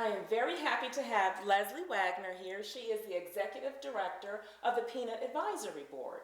I am very happy to have Leslie Wagner here. She is the Executive Director of the Peanut Advisory Board.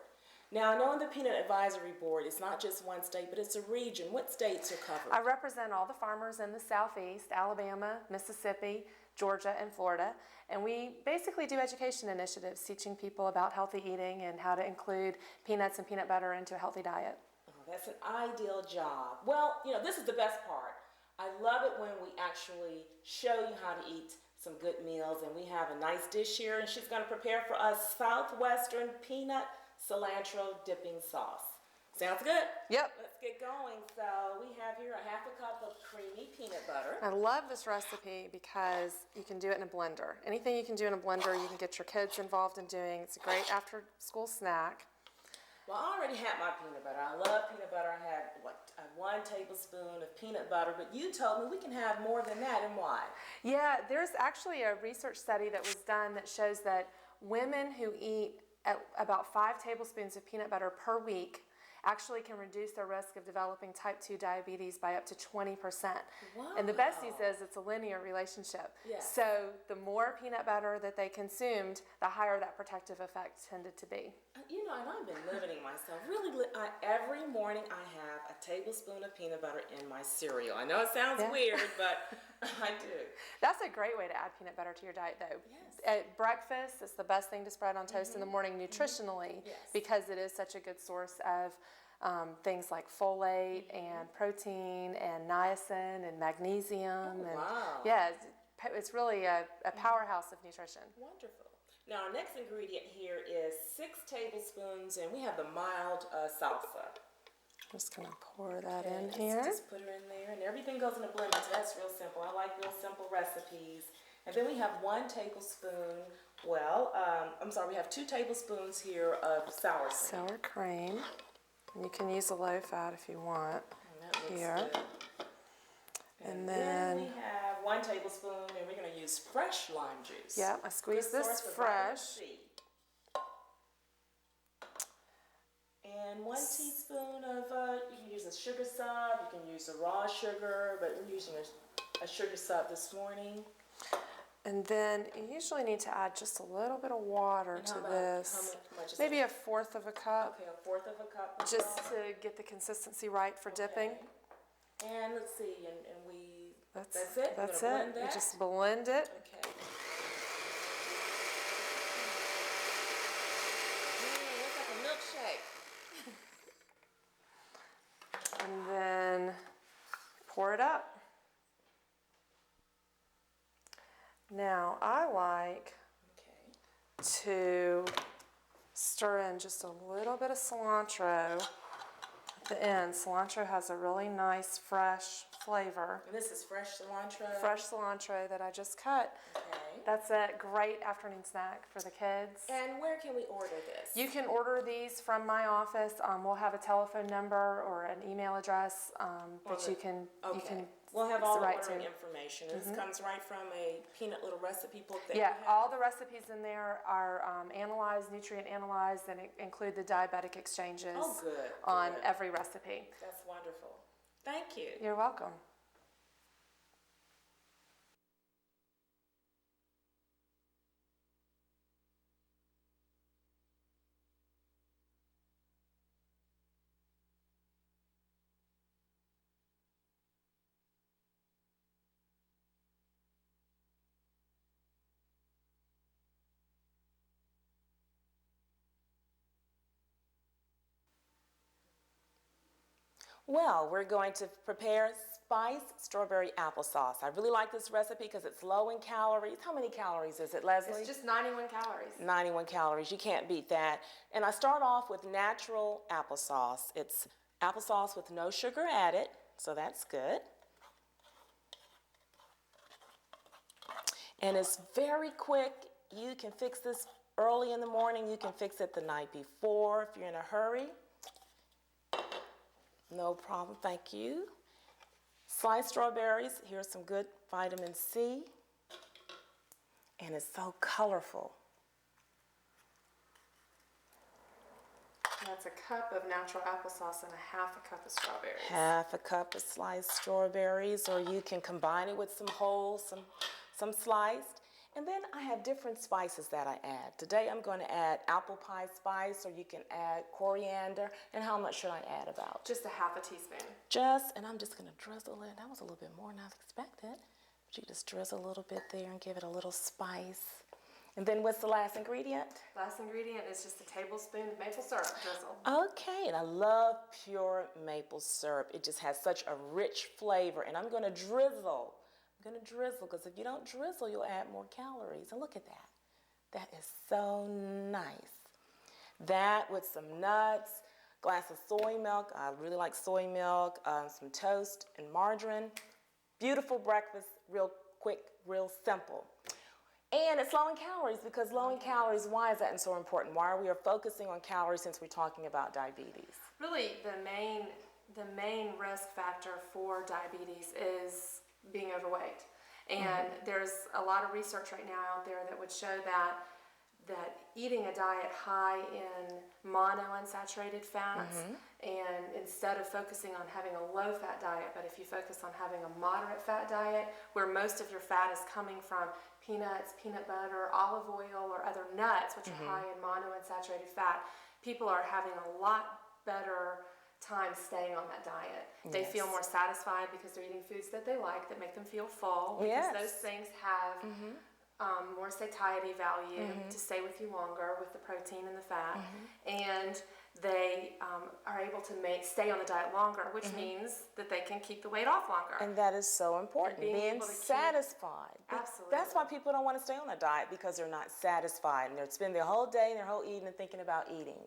Now, I know the Peanut Advisory Board is not just one state, but it's a region. What states are covered? I represent all the farmers in the Southeast, Alabama, Mississippi, Georgia, and Florida. And we basically do education initiatives teaching people about healthy eating and how to include peanuts and peanut butter into a healthy diet. Oh, that's an ideal job. Well, this is the best part. I love it when we actually show you how to eat some good meals, and we have a nice dish here, and she's going to prepare for us Southwestern peanut cilantro dipping sauce. Sounds good? Yep. Let's get going. So we have here a half a cup of creamy peanut butter. I love this recipe because you can do it in a blender. Anything you can do in a blender, you can get your kids involved in doing. It's a great after-school snack. Well, I already had my peanut butter. I love peanut butter. I had 1 tablespoon of peanut butter, but you told me we can have more than that, and why? Yeah, there's actually a research study that was done that shows that women who eat about 5 tablespoons of peanut butter per week actually can reduce their risk of developing type 2 diabetes by up to 20%. Wow. And the best news is it's a linear relationship. Yes. So the more peanut butter that they consumed, the higher that protective effect tended to be. And I've been limiting myself. Really, every morning I have a tablespoon of peanut butter in my cereal. I know it sounds weird, but I do. That's a great way to add peanut butter to your diet, though. Yes. At breakfast, it's the best thing to spread on toast in the morning nutritionally, because it is such a good source of things like folate and protein and niacin and magnesium. Wow. Yeah, it's really a powerhouse of nutrition. Wonderful. Now, our next ingredient here is 6 tablespoons, and we have the mild salsa. I'm just going to pour that Okay, in here. Just put her in there, and everything goes in a blender, so that's real simple. I like real simple recipes. And then we have 1 tablespoon, we have 2 tablespoons here of sour cream. Sour cream. And you can use a low fat if you want. And that looks here. good. And then we have 1 tablespoon, and we're going to use fresh lime juice. Yeah, I squeeze Good this source of fresh. vitamin C. And 1 teaspoon of, you can use a sugar sub, you can use a raw sugar, but we're using a sugar sub this morning. And then you usually need to add just a little bit of water to this. How much is Maybe that? 1/4 of a cup. Okay, 1/4 of a cup. Just to get the consistency right for dipping. Okay. And let's see, and That's it? That's You're gonna it. blend You that? just blend it. Okay. Looks like a milkshake. And then pour it up. Now, I like Okay. to stir in just a little bit of cilantro at the end. Cilantro has a really nice, fresh flavor. And this is fresh cilantro. Fresh cilantro that I just cut. Okay. That's a great afternoon snack for the kids. And where can we order this? You can order these from my office. We'll have a telephone number or an email address that you can We'll have all the write ordering to. information. This comes right from a peanut little recipe book that Yeah, you have. all the recipes in there are analyzed, nutrient analyzed, and include the diabetic exchanges on every recipe. That's wonderful. Thank you. You're welcome. Well, we're going to prepare spiced strawberry applesauce. I really like this recipe because it's low in calories. How many calories is it, Leslie? It's just 91 calories. 91 calories. You can't beat that. And I start off with natural applesauce. It's applesauce with no sugar added, so that's good. And it's very quick. You can fix this early in the morning. You can fix it the night before if you're in a hurry. No problem, thank you. Sliced strawberries, here's some good vitamin C. And it's so colorful. That's a cup of natural applesauce and a 1/2 cup of strawberries. 1/2 cup of sliced strawberries, or you can combine it with some whole, some some sliced. And then I have different spices that I add. Today I'm going to add apple pie spice, or you can add coriander. And how much should I add about? Just a half a teaspoon. And I'm just going to drizzle it. That was a little bit more than I expected. But you just drizzle a little bit there and give it a little spice. And then what's the last ingredient? Last ingredient is just a tablespoon of maple syrup drizzle. Okay, and I love pure maple syrup. It just has such a rich flavor. And I'm going to drizzle. I'm going to drizzle, because if you don't drizzle, you'll add more calories. And look at that. That is so nice. That with some nuts, glass of soy milk. I really like soy milk, some toast and margarine. Beautiful breakfast, real quick, real simple. And it's low in calories, because low in calories, why is that so important? Why are we focusing on calories since we're talking about diabetes? Really, the main risk factor for diabetes is being overweight. And there's a lot of research right now out there that would show that eating a diet high in monounsaturated fats, and instead of focusing on having a low-fat diet, but if you focus on having a moderate fat diet, where most of your fat is coming from peanuts, peanut butter, olive oil, or other nuts, which are high in monounsaturated fat, people are having a lot better time staying on that diet. They feel more satisfied because they're eating foods that they like, that make them feel full, because those things have more satiety value to stay with you longer with the protein and the fat, and they are able to stay on the diet longer, which means that they can keep the weight off longer. And that is so important, being satisfied. Absolutely. That's why people don't want to stay on a diet, because they're not satisfied, and they spend their whole day and their whole evening thinking about eating.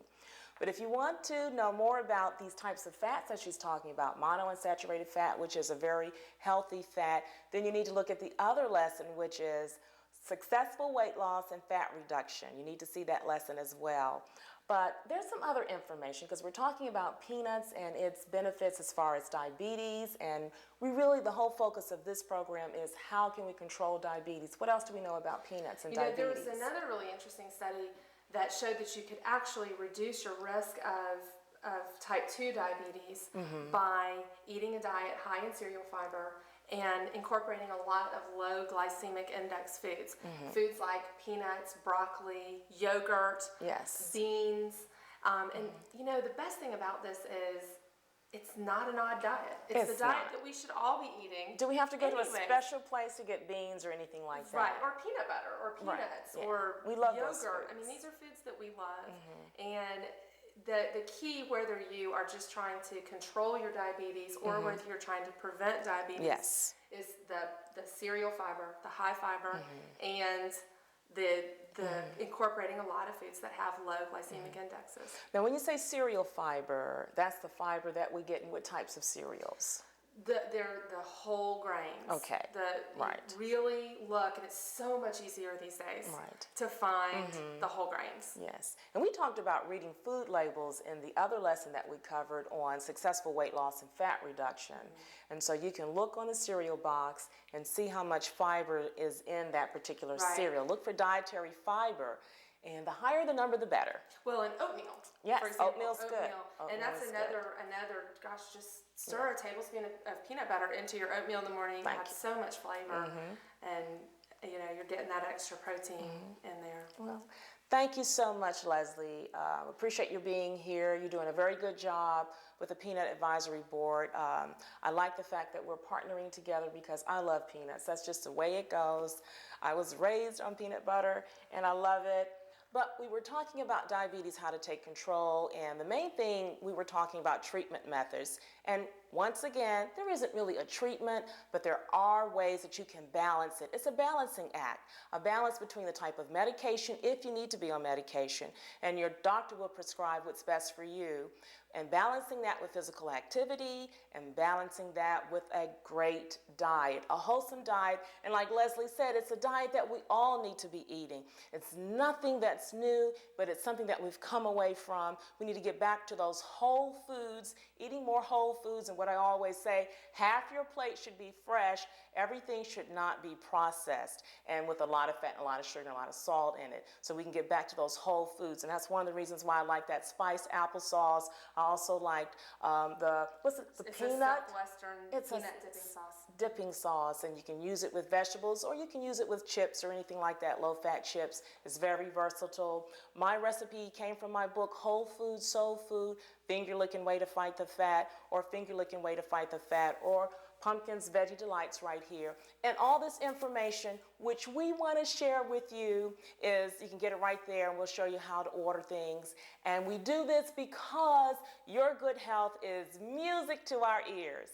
But if you want to know more about these types of fats that she's talking about, monounsaturated fat, which is a very healthy fat, then you need to look at the other lesson, which is successful weight loss and fat reduction. You need to see that lesson as well. But there's some other information, because we're talking about peanuts and its benefits as far as diabetes, and the whole focus of this program is how can we control diabetes. What else do we know about peanuts and diabetes? There was another really interesting study that showed that you could actually reduce your risk of type 2 diabetes by eating a diet high in cereal fiber and incorporating a lot of low glycemic index foods. Foods like peanuts, broccoli, yogurt, beans. And the best thing about this is it's not an odd diet. It's the diet that we should all be eating. Do we have to go to a special place to get beans or anything like that? Right, or peanut butter, or peanuts, or we love yogurt. Those foods. I mean, these are foods that we love. And the key, whether you are just trying to control your diabetes or whether you're trying to prevent diabetes, is the cereal fiber, the high fiber, and the incorporating a lot of foods that have low glycemic indexes. Now, when you say cereal fiber, that's the fiber that we get in what types of cereals? They're the whole grains. Okay. You really look, and it's so much easier these days to find the whole grains. Yes. And we talked about reading food labels in the other lesson that we covered on successful weight loss and fat reduction. And so you can look on the cereal box and see how much fiber is in that particular cereal. Look for dietary fiber. And the higher the number, the better. Well, and oatmeal. Yes, for example, oatmeal's good. And that's another, just stir a tablespoon of peanut butter into your oatmeal in the morning. It has so much flavor. And, you're getting that extra protein in there. Well, thank you so much, Leslie. Appreciate your being here. You're doing a very good job with the Peanut Advisory Board. I like the fact that we're partnering together, because I love peanuts. That's just the way it goes. I was raised on peanut butter, and I love it. But we were talking about diabetes, how to take control, and the main thing, we were talking about treatment methods. And once again, there isn't really a treatment, but there are ways that you can balance it. It's a balancing act, a balance between the type of medication, if you need to be on medication, and your doctor will prescribe what's best for you, and balancing that with physical activity, and balancing that with a great diet, a wholesome diet. And like Leslie said, it's a diet that we all need to be eating. It's nothing that's new, but it's something that we've come away from. We need to get back to those whole foods, eating more whole foods and what I always say, half your plate should be fresh. Everything should not be processed and with a lot of fat and a lot of sugar and a lot of salt in it. So we can get back to those whole foods. And that's one of the reasons why I like that spiced applesauce. I also liked the It's peanut? a Southwestern It's a peanut dipping sauce. Dipping sauce, and you can use it with vegetables or you can use it with chips or anything like that. Low-fat chips is very versatile. My recipe came from my book, Whole Food, Soul Food, Finger Licking Way to Fight the Fat, or Finger Licking Way to Fight the Fat, or Pumpkin's Veggie Delights right here. And all this information, which we want to share with you, is you can get it right there, and we'll show you how to order things. And we do this because your good health is music to our ears.